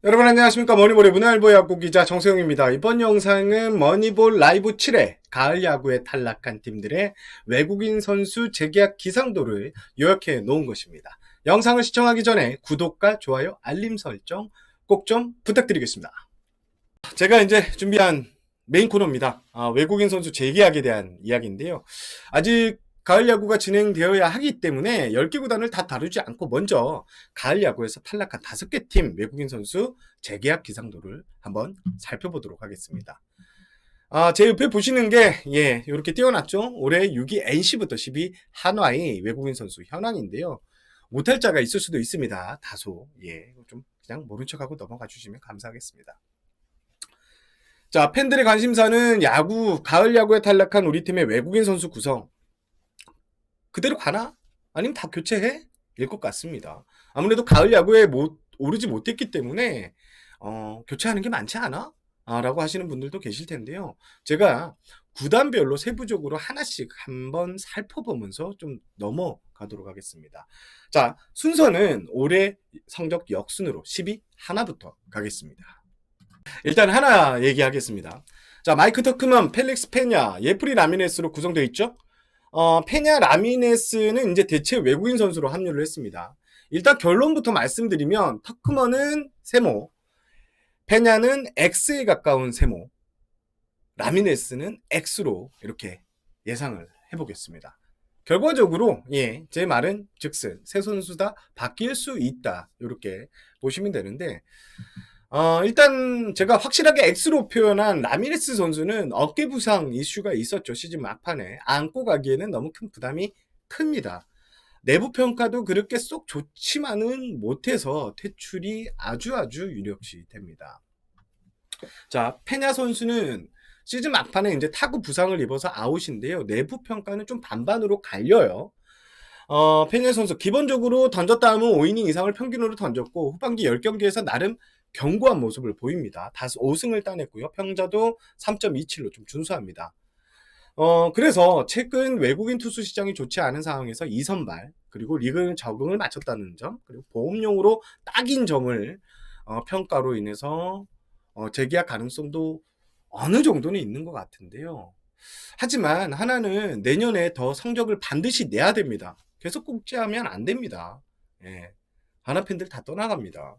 여러분 안녕하십니까. 머니볼의 문화일보 야구 기자 정세영입니다. 이번 영상은 머니볼 라이브 7회 가을 야구에 탈락한 팀들의 외국인 선수 재계약 기상도를 요약해 놓은 것입니다. 영상을 시청하기 전에 구독과 좋아요, 알림 설정 꼭 좀 부탁드리겠습니다. 제가 이제 준비한 메인 코너입니다. 외국인 선수 재계약에 대한 이야기인데요. 아직 가을 야구가 진행되어야 하기 때문에 10개 구단을 다 다루지 않고 먼저 가을 야구에서 탈락한 5개 팀 외국인 선수 재계약 기상도를 한번 살펴보도록 하겠습니다. 제 옆에 보시는 게 이렇게 띄워놨죠. 올해 6위 NC부터 10위 한화의 외국인 선수 현황인데요. 오탈자가 있을 수도 있습니다. 다소 좀 그냥 모른 척하고 넘어가 주시면 감사하겠습니다. 자, 팬들의 관심사는 가을 야구에 탈락한 우리 팀의 외국인 선수 구성. 그대로 가나? 아니면 다 교체해? 일 것 같습니다. 아무래도 가을 야구에 오르지 못했기 때문에 교체하는 게 많지 않아? 라고 하시는 분들도 계실 텐데요. 제가 구단별로 세부적으로 하나씩 한번 살펴보면서 좀 넘어가도록 하겠습니다. 자, 순서는 올해 성적 역순으로 10위 하나부터 가겠습니다. 일단 하나 얘기하겠습니다. 자, 마이크 터크먼, 펠릭스 페냐, 예프리 라미네스로 구성되어 있죠? 페냐 라미네스는 이제 대체 외국인 선수로 합류를 했습니다. 일단 결론부터 말씀드리면 터크먼은 세모, 페냐는 X에 가까운 세모, 라미네스는 X로 이렇게 예상을 해보겠습니다. 결과적으로 제 말은 즉슨 세 선수 다 바뀔 수 있다 이렇게 보시면 되는데 일단 제가 확실하게 X로 표현한 라미레스 선수는 어깨 부상 이슈가 있었죠. 시즌 막판에. 안고 가기에는 너무 큰 부담이 큽니다. 내부 평가도 그렇게 쏙 좋지만은 못해서 퇴출이 아주 유력시 됩니다. 자, 페냐 선수는 시즌 막판에 이제 타구 부상을 입어서 아웃인데요. 내부 평가는 좀 반반으로 갈려요. 페냐 선수 기본적으로 던졌다 하면 5이닝 이상을 평균으로 던졌고 후반기 10경기에서 나름 견고한 모습을 보입니다. 다소 5승을 따냈고요. 평자도 3.27로 좀 준수합니다. 그래서 최근 외국인 투수 시장이 좋지 않은 상황에서 2선발 그리고 리그 적응을 마쳤다는 점 그리고 보험용으로 딱인 점을 평가로 인해서 재계약 가능성도 어느 정도는 있는 것 같은데요. 하지만 하나는 내년에 더 성적을 반드시 내야 됩니다. 계속 꾹지하면 안 됩니다. 하나 팬들 다 떠나갑니다.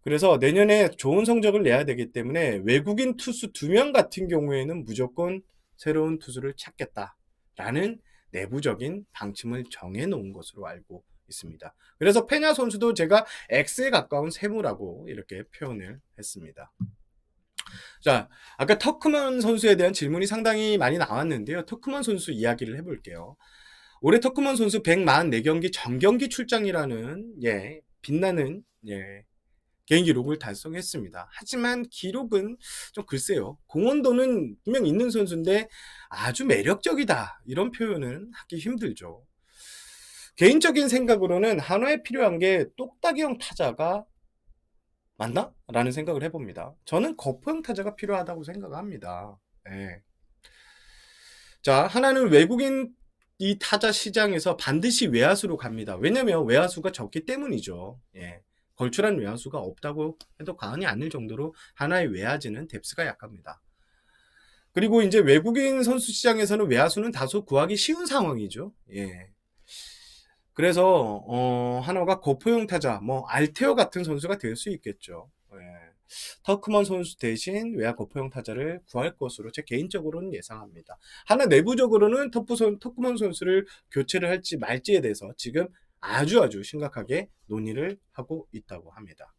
그래서 내년에 좋은 성적을 내야 되기 때문에 외국인 투수 2명 같은 경우에는 무조건 새로운 투수를 찾겠다라는 내부적인 방침을 정해놓은 것으로 알고 있습니다. 그래서 페냐 선수도 제가 X에 가까운 세무라고 이렇게 표현을 했습니다. 자, 아까 터크먼 선수에 대한 질문이 상당히 많이 나왔는데요. 터크먼 선수 이야기를 해볼게요. 올해 터크먼 선수 144경기 정경기 출장이라는 빛나는 개인 기록을 달성했습니다. 하지만 기록은 좀 글쎄요. 공헌도는 분명 있는 선수인데 아주 매력적이다. 이런 표현은 하기 힘들죠. 개인적인 생각으로는 한화에 필요한 게 똑딱이형 타자가 맞나? 라는 생각을 해봅니다. 저는 거포형 타자가 필요하다고 생각합니다. 자, 하나는 외국인 이 타자 시장에서 반드시 외야수로 갑니다. 왜냐면 외야수가 적기 때문이죠. 걸출한 외야수가 없다고 해도 과언이 아닐 정도로 하나의 외야지는 뎁스가 약합니다. 그리고 이제 외국인 선수 시장에서는 외야수는 다소 구하기 쉬운 상황이죠. 그래서 하나가 거포형 타자, 뭐 알테오 같은 선수가 될 수 있겠죠. 터크먼 선수 대신 외야 거포형 타자를 구할 것으로 제 개인적으로는 예상합니다. 하나 내부적으로는 터크먼 선수를 교체를 할지 말지에 대해서 지금 아주 심각하게 논의를 하고 있다고 합니다.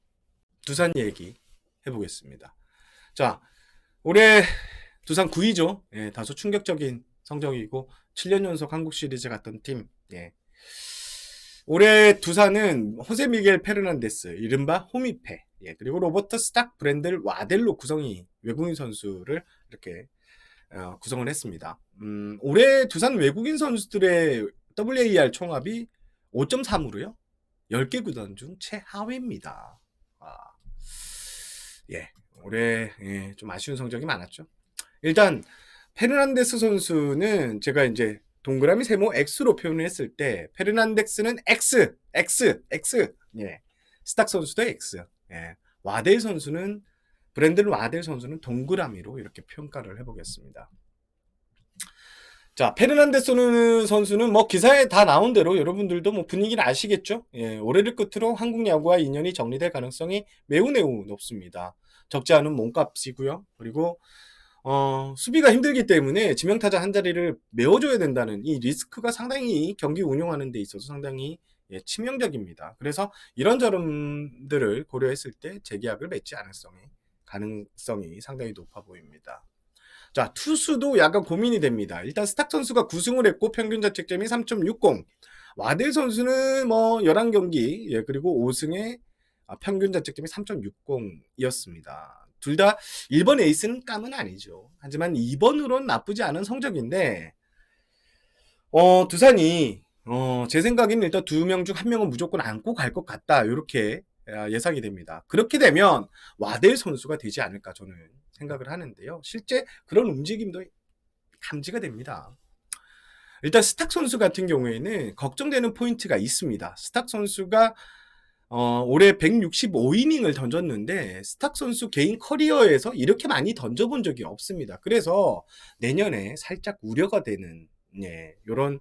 두산 얘기 해보겠습니다. 자, 올해 두산 9위죠. 다소 충격적인 성적이고 7년 연속 한국 시리즈 갔던 팀. 올해 두산은 호세 미겔 페르난데스, 이른바 호미페, 그리고 로버트 스탁 브랜들 와델로 구성이 외국인 선수를 이렇게 구성을 했습니다. 올해 두산 외국인 선수들의 WAR 총합이 5.3으로요. 10개 구단 중 최하위입니다. 올해 좀 아쉬운 성적이 많았죠. 일단 페르난데스 선수는 제가 이제 동그라미 세모 X로 표현을 했을 때 페르난데스는 X. 스탁 선수도 X. 와델 선수는 브랜든 와델 선수는 동그라미로 이렇게 평가를 해보겠습니다. 자, 페르난데스 선수는 뭐 기사에 다 나온 대로 여러분들도 뭐 분위기를 아시겠죠? 예, 올해를 끝으로 한국 야구와 인연이 정리될 가능성이 매우 높습니다. 적지 않은 몸값이고요. 그리고 수비가 힘들기 때문에 지명타자 한 자리를 메워줘야 된다는 이 리스크가 상당히 경기 운영하는 데 있어서 상당히 치명적입니다. 그래서 이런 점들을 고려했을 때 재계약을 맺지 않을 가능성이 상당히 높아 보입니다. 자, 투수도 약간 고민이 됩니다. 일단 스탁 선수가 9승을 했고 평균 자책점이 3.60. 와델 선수는 뭐 11경기, 그리고 5승에 평균 자책점이 3.60이었습니다. 둘 다 1번 에이스는 깜은 아니죠. 하지만 2번으로는 나쁘지 않은 성적인데, 두산이, 제 생각에는 일단 2명 중 1명은 무조건 안고 갈 것 같다. 이렇게 예상이 됩니다. 그렇게 되면 와델 선수가 되지 않을까 저는 생각을 하는데요. 실제 그런 움직임도 감지가 됩니다. 일단 스탁 선수 같은 경우에는 걱정되는 포인트가 있습니다. 스탁 선수가 올해 165이닝을 던졌는데 스탁 선수 개인 커리어에서 이렇게 많이 던져본 적이 없습니다. 그래서 내년에 살짝 우려가 되는 이런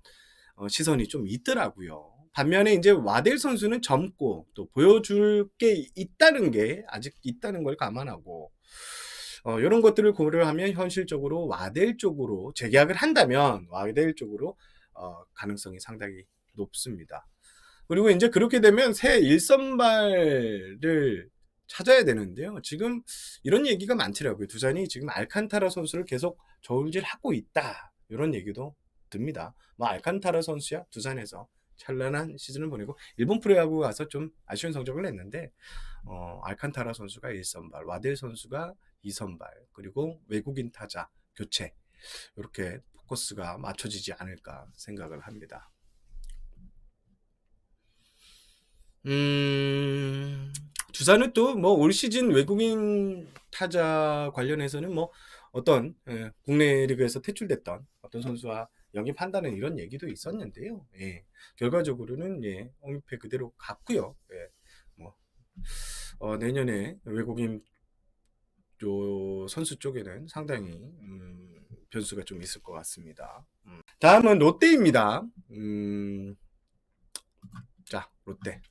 시선이 좀 있더라고요. 반면에 이제 와델 선수는 젊고 또 보여줄 게 있다는 게 아직 있다는 걸 감안하고 이런 것들을 고려하면 현실적으로 와델 쪽으로 재계약을 한다면 와델 쪽으로 가능성이 상당히 높습니다. 그리고 이제 그렇게 되면 새 1선발을 찾아야 되는데요. 지금 이런 얘기가 많더라고요. 두산이 지금 알칸타라 선수를 계속 저울질하고 있다. 이런 얘기도 듭니다. 뭐 알칸타라 선수야 두산에서 찬란한 시즌을 보내고 일본 프로야구 가서 좀 아쉬운 성적을 냈는데 알칸타라 선수가 1선발, 와델 선수가 2선발, 그리고 외국인 타자 교체 이렇게 포커스가 맞춰지지 않을까 생각을 합니다. 두산은 또 뭐 올 시즌 외국인 타자 관련해서는 뭐 어떤 국내 리그에서 퇴출됐던 어떤 선수와 영입한다는 이런 얘기도 있었는데요. 예, 결과적으로는 영입회 그대로 갔고요. 예, 뭐 내년에 외국인 선수 쪽에는 상당히 변수가 좀 있을 것 같습니다. 다음은 롯데입니다. 자, 롯데.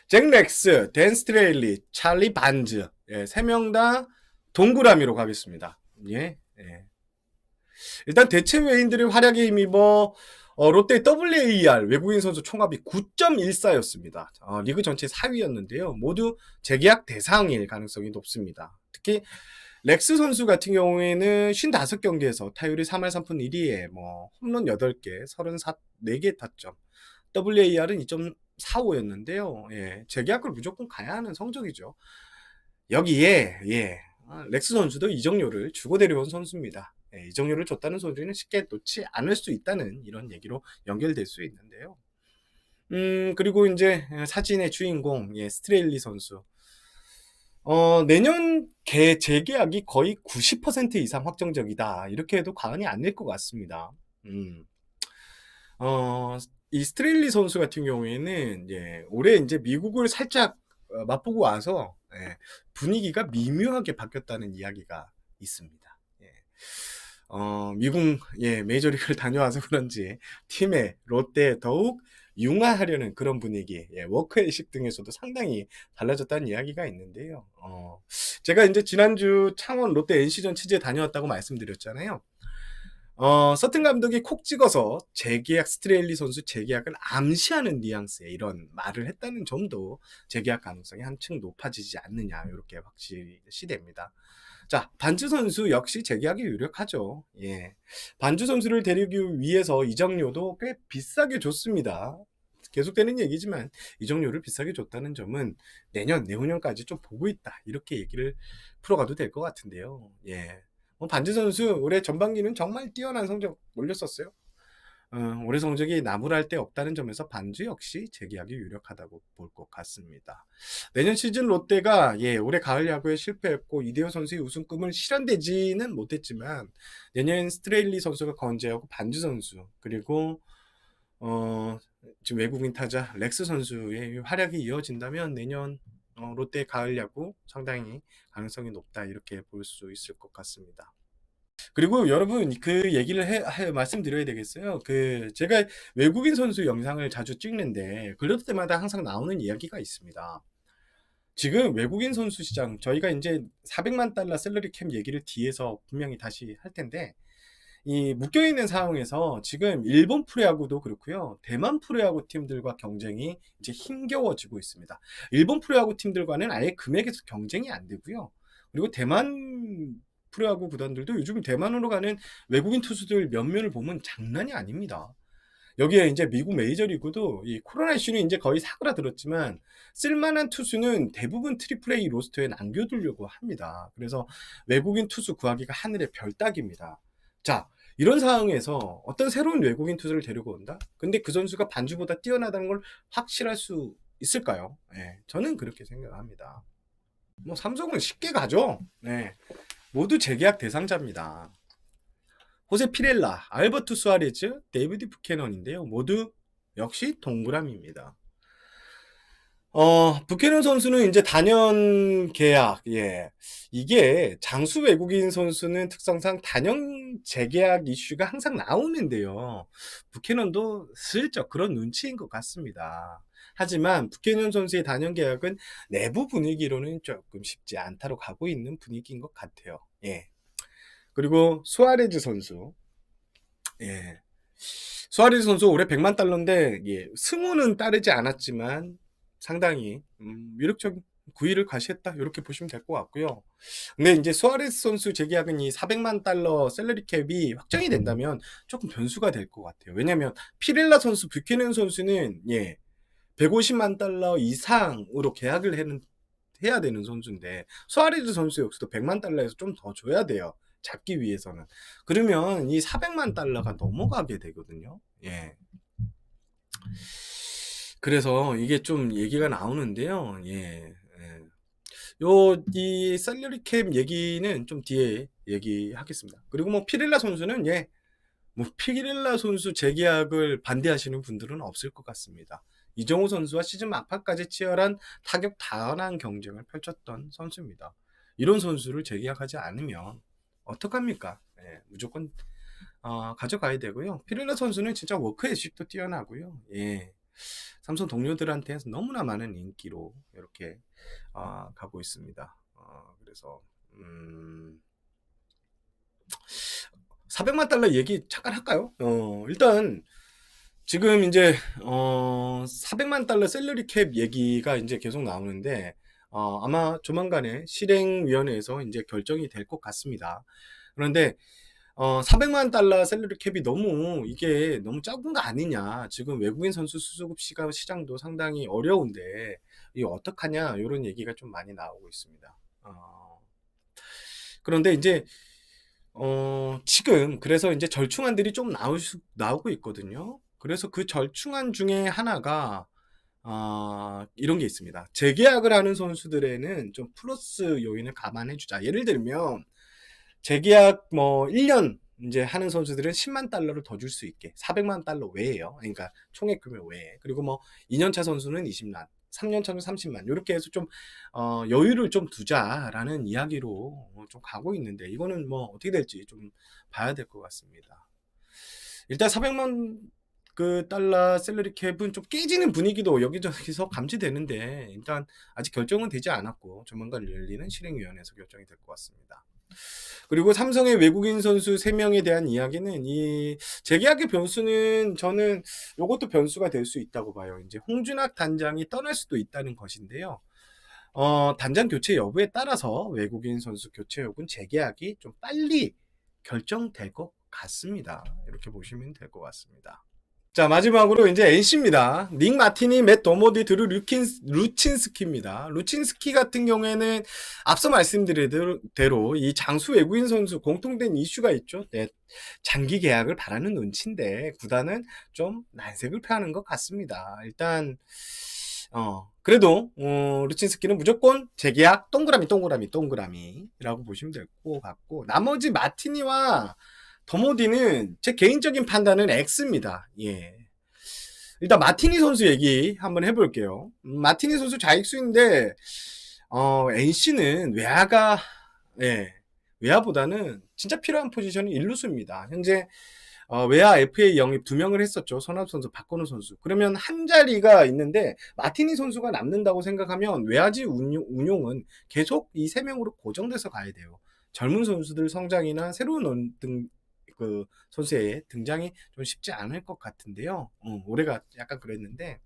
잭 렉스, 댄 스트레일리, 찰리 반즈, 3명 다 동그라미로 가겠습니다. 일단 대체 외인들의 활약에 힘입어 롯데 WAR 외국인 선수 총합이 9.14였습니다. 리그 전체 4위였는데요. 모두 재계약 대상일 가능성이 높습니다. 특히 렉스 선수 같은 경우에는 55경기에서 타율이 3할 3푼 1리에 뭐 홈런 8개, 34개 타점. WAR은 2.45였는데요. 재계약을 무조건 가야 하는 성적이죠. 여기에 렉스 선수도 이적료를 주고 데려온 선수입니다. 이적료를 줬다는 소리는 쉽게 놓지 않을 수 있다는 이런 얘기로 연결될 수 있는데요. 그리고 이제 사진의 주인공 스트레일리 선수. 내년 재계약이 거의 90% 이상 확정적이다. 이렇게 해도 과언이 아닐 것 같습니다. 이 스트레일리 선수 같은 경우에는 올해 이제 미국을 살짝 맛보고 와서 분위기가 미묘하게 바뀌었다는 이야기가 있습니다. 미국 메이저리그를 다녀와서 그런지 팀의 롯데에 더욱 융화하려는 그런 분위기, 워크의식 등에서도 상당히 달라졌다는 이야기가 있는데요. 제가 이제 지난주 창원 롯데 NC전 취재에 다녀왔다고 말씀드렸잖아요. 서튼 감독이 콕 찍어서 재계약 스트레일리 선수 재계약을 암시하는 뉘앙스의 이런 말을 했다는 점도 재계약 가능성이 한층 높아지지 않느냐 이렇게 확실히 됩니다. 자, 반주 선수 역시 재계약이 유력하죠. 반주 선수를 데리기 위해서 이적료도 꽤 비싸게 줬습니다. 계속되는 얘기지만 이적료를 비싸게 줬다는 점은 내후년까지 좀 보고 있다 이렇게 얘기를 풀어가도 될 것 같은데요. 반주 선수 올해 전반기는 정말 뛰어난 성적 올렸었어요. 올해 성적이 나무랄 데 없다는 점에서 반주 역시 재계약이 유력하다고 볼 것 같습니다. 내년 시즌 롯데가 올해 가을 야구에 실패했고 이대호 선수의 우승 꿈을 실현되지는 못했지만 내년 스트레일리 선수가 건재하고 반주 선수 그리고 지금 외국인 타자 렉스 선수의 활약이 이어진다면 내년 롯데 가을 야구 상당히 가능성이 높다 이렇게 볼 수 있을 것 같습니다. 그리고 여러분 그 얘기를 말씀드려야 되겠어요. 제가 외국인 선수 영상을 자주 찍는데 그럴 때마다 항상 나오는 이야기가 있습니다. 지금 외국인 선수 시장 저희가 이제 400만 달러 셀러리 캡 얘기를 뒤에서 분명히 다시 할 텐데 이 묶여있는 상황에서 지금 일본 프로야구도 그렇고요. 대만 프로야구 팀들과 경쟁이 이제 힘겨워지고 있습니다. 일본 프로야구 팀들과는 아예 금액에서 경쟁이 안 되고요. 그리고 대만 프로야구 구단들도 요즘 대만으로 가는 외국인 투수들 면면을 보면 장난이 아닙니다. 여기에 이제 미국 메이저리그도 이 코로나 이슈는 이제 거의 사그라들었지만 쓸만한 투수는 대부분 트리플 A 로스터에 남겨두려고 합니다. 그래서 외국인 투수 구하기가 하늘의 별 따기입니다. 자, 이런 상황에서 어떤 새로운 외국인 투수를 데리고 온다? 근데 그 선수가 반주보다 뛰어나다는 걸 확실할 수 있을까요? 네, 저는 그렇게 생각합니다. 뭐 삼성은 쉽게 가죠. 네, 모두 재계약 대상자입니다. 호세 피렐라, 알버투 수아레즈, 데이비드 부캐넌인데요. 모두 역시 동그라미입니다. 부캐넌 선수는 이제 단연 계약, 예. 이게 장수 외국인 선수는 특성상 단연 재계약 이슈가 항상 나오는데요. 부캐넌도 슬쩍 그런 눈치인 것 같습니다. 하지만 부캐넌 선수의 단연 계약은 내부 분위기로는 조금 쉽지 않다로 가고 있는 분위기인 것 같아요. 예. 그리고 수아레즈 선수, 예. 수아레즈 선수 올해 100만 달러인데, 예. 승우는 따르지 않았지만, 상당히 위력적인 구위를 과시했다 이렇게 보시면 될 것 같고요. 근데 이제 수아레스 선수 재계약은 이 400만 달러 셀러리 캡이 확정이 된다면 조금 변수가 될 것 같아요. 왜냐하면 피렐라 선수, 뷰캐넌 선수는 150만 달러 이상으로 계약을 해야 되는 선수인데 수아레스 선수 역시도 100만 달러에서 좀 더 줘야 돼요. 잡기 위해서는. 그러면 이 400만 달러가 넘어가게 되거든요. 예. 그래서 이게 좀 얘기가 나오는데요. 예. 이 셀러리 캡 얘기는 좀 뒤에 얘기하겠습니다. 그리고 뭐 피렐라 선수는 뭐 피렐라 선수 재계약을 반대하시는 분들은 없을 것 같습니다. 이정우 선수와 시즌 막판까지 치열한 타격 다원한 경쟁을 펼쳤던 선수입니다. 이런 선수를 재계약하지 않으면 어떡합니까? 무조건 가져가야 되고요. 피렐라 선수는 진짜 워크 에식도 뛰어나고요. 예. 삼성 동료들한테 너무나 많은 인기로 이렇게 가고 있습니다. 그래서 400만 달러 얘기 잠깐 할까요? 일단 지금 이제 400만 달러 셀러리 캡 얘기가 이제 계속 나오는데 아마 조만간에 실행위원회에서 이제 결정이 될 것 같습니다. 그런데 400만 달러 셀러리 캡이 이게 너무 작은 거 아니냐. 지금 외국인 선수 수급 시장도 상당히 어려운데, 이게 어떡하냐. 이런 얘기가 좀 많이 나오고 있습니다. 그런데 이제, 지금, 그래서 이제 절충안들이 좀 나오고 있거든요. 그래서 그 절충안 중에 하나가, 이런 게 있습니다. 재계약을 하는 선수들에는 좀 플러스 요인을 감안해주자. 예를 들면, 재계약 뭐 1년 이제 하는 선수들은 10만 달러를 더 줄 수 있게 400만 달러 외에요. 그러니까 총액 금액 외에. 그리고 뭐 2년차 선수는 20만, 3년차는 30만 이렇게 해서 좀 여유를 좀 두자라는 이야기로 좀 가고 있는데 이거는 뭐 어떻게 될지 좀 봐야 될 것 같습니다. 일단 400만 그 달러 셀러리 캡은 좀 깨지는 분위기도 여기저기서 감지되는데 일단 아직 결정은 되지 않았고 조만간 열리는 실행위원회에서 결정이 될 것 같습니다. 그리고 삼성의 외국인 선수 3명에 대한 이야기는 이 재계약의 변수는 저는 이것도 변수가 될 수 있다고 봐요. 이제 홍준학 단장이 떠날 수도 있다는 것인데요. 단장 교체 여부에 따라서 외국인 선수 교체 여부는 재계약이 좀 빨리 결정될 것 같습니다. 이렇게 보시면 될 것 같습니다. 자, 마지막으로 이제 NC입니다. 닉 마티니, 맷 더모디, 드루 루친스키입니다. 루친스키 같은 경우에는 앞서 말씀드린 대로 이 장수 외국인 선수 공통된 이슈가 있죠. 장기 계약을 바라는 눈치인데 구단은 좀 난색을 표하는 것 같습니다. 일단 그래도 루친스키는 무조건 재계약 동그라미라고 보시면 될 것 같고 나머지 마티니와 더모디는 제 개인적인 판단은 X입니다. 예. 일단 마티니 선수 얘기 한번 해볼게요. 마티니 선수 좌익수인데 NC는 외야가 예, 외야보다는 진짜 필요한 포지션이 일루수입니다. 현재 외야 FA 영입 2명을 했었죠. 손아섭 선수, 박건우 선수. 그러면 한 자리가 있는데 마티니 선수가 남는다고 생각하면 외야지 운용은 계속 이 3명으로 고정돼서 가야 돼요. 젊은 선수들 성장이나 새로운 그 선수의 등장이 좀 쉽지 않을 것 같은데요. 올해가 약간 그랬는데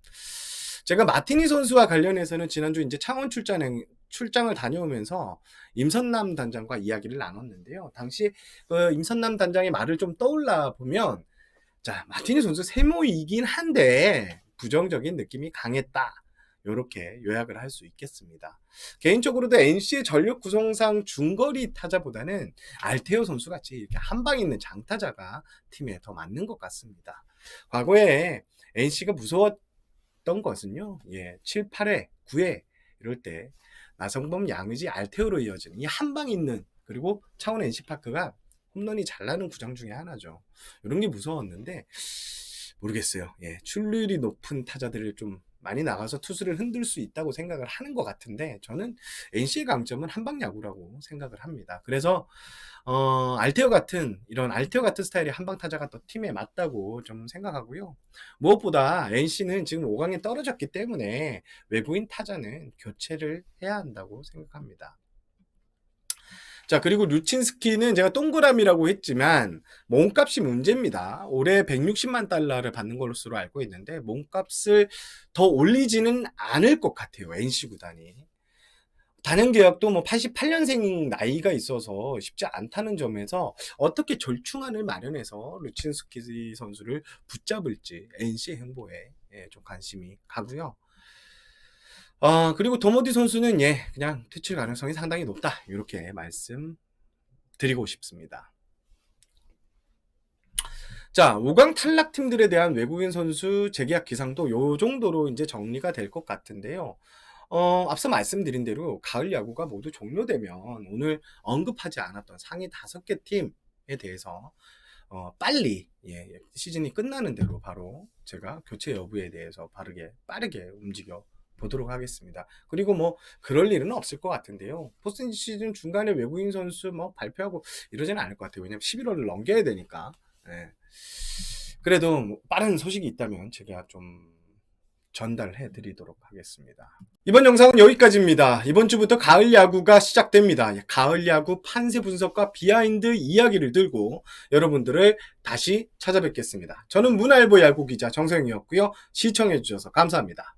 제가 마티니 선수와 관련해서는 지난주 이제 창원 출장을 다녀오면서 임선남 단장과 이야기를 나눴는데요. 당시 그 임선남 단장의 말을 좀 떠올라 보면, 자, 마티니 선수 세모이긴 한데 부정적인 느낌이 강했다. 이렇게 요약을 할 수 있겠습니다. 개인적으로도 NC의 전력 구성상 중거리 타자보다는 알테오 선수 같이 이렇게 한방 있는 장타자가 팀에 더 맞는 것 같습니다. 과거에 NC가 무서웠던 것은요, 7, 8회, 9회 이럴 때 나성범, 양의지, 알테오로 이어지는 이 한방 있는, 그리고 창원 NC파크가 홈런이 잘 나는 구장 중에 하나죠. 이런 게 무서웠는데 모르겠어요. 출루율이 높은 타자들을 좀 많이 나가서 투수를 흔들 수 있다고 생각을 하는 것 같은데 저는 NC의 강점은 한방 야구라고 생각을 합니다. 그래서 알테오 같은 스타일의 한방 타자가 또 팀에 맞다고 좀 생각하고요. 무엇보다 NC는 지금 5강에 떨어졌기 때문에 외국인 타자는 교체를 해야 한다고 생각합니다. 자, 그리고 루친스키는 제가 동그라미라고 했지만 몸값이 문제입니다. 올해 160만 달러를 받는 것으로 알고 있는데 몸값을 더 올리지는 않을 것 같아요. NC 구단이. 단연 계약도 뭐 88년생 나이가 있어서 쉽지 않다는 점에서 어떻게 절충안을 마련해서 루친스키 선수를 붙잡을지 NC 행보에 좀 관심이 가고요. 그리고 도모디 선수는 그냥 퇴출 가능성이 상당히 높다. 이렇게 말씀드리고 싶습니다. 자, 5강 탈락 팀들에 대한 외국인 선수 재계약 기상도 요 정도로 이제 정리가 될 것 같은데요. 앞서 말씀드린 대로 가을 야구가 모두 종료되면 오늘 언급하지 않았던 상위 5개 팀에 대해서 빨리 시즌이 끝나는 대로 바로 제가 교체 여부에 대해서 빠르게 움직여 보도록 하겠습니다. 그리고 뭐 그럴 일은 없을 것 같은데요. 포스트 시즌 중간에 외국인 선수 뭐 발표하고 이러지는 않을 것 같아요. 왜냐면 11월을 넘겨야 되니까. 그래도 뭐 빠른 소식이 있다면 제가 좀 전달해 드리도록 하겠습니다. 이번 영상은 여기까지입니다. 이번 주부터 가을 야구가 시작됩니다. 가을 야구 판세 분석과 비하인드 이야기를 들고 여러분들을 다시 찾아뵙겠습니다. 저는 문알보 야구 기자 정성이었고요. 시청해 주셔서 감사합니다.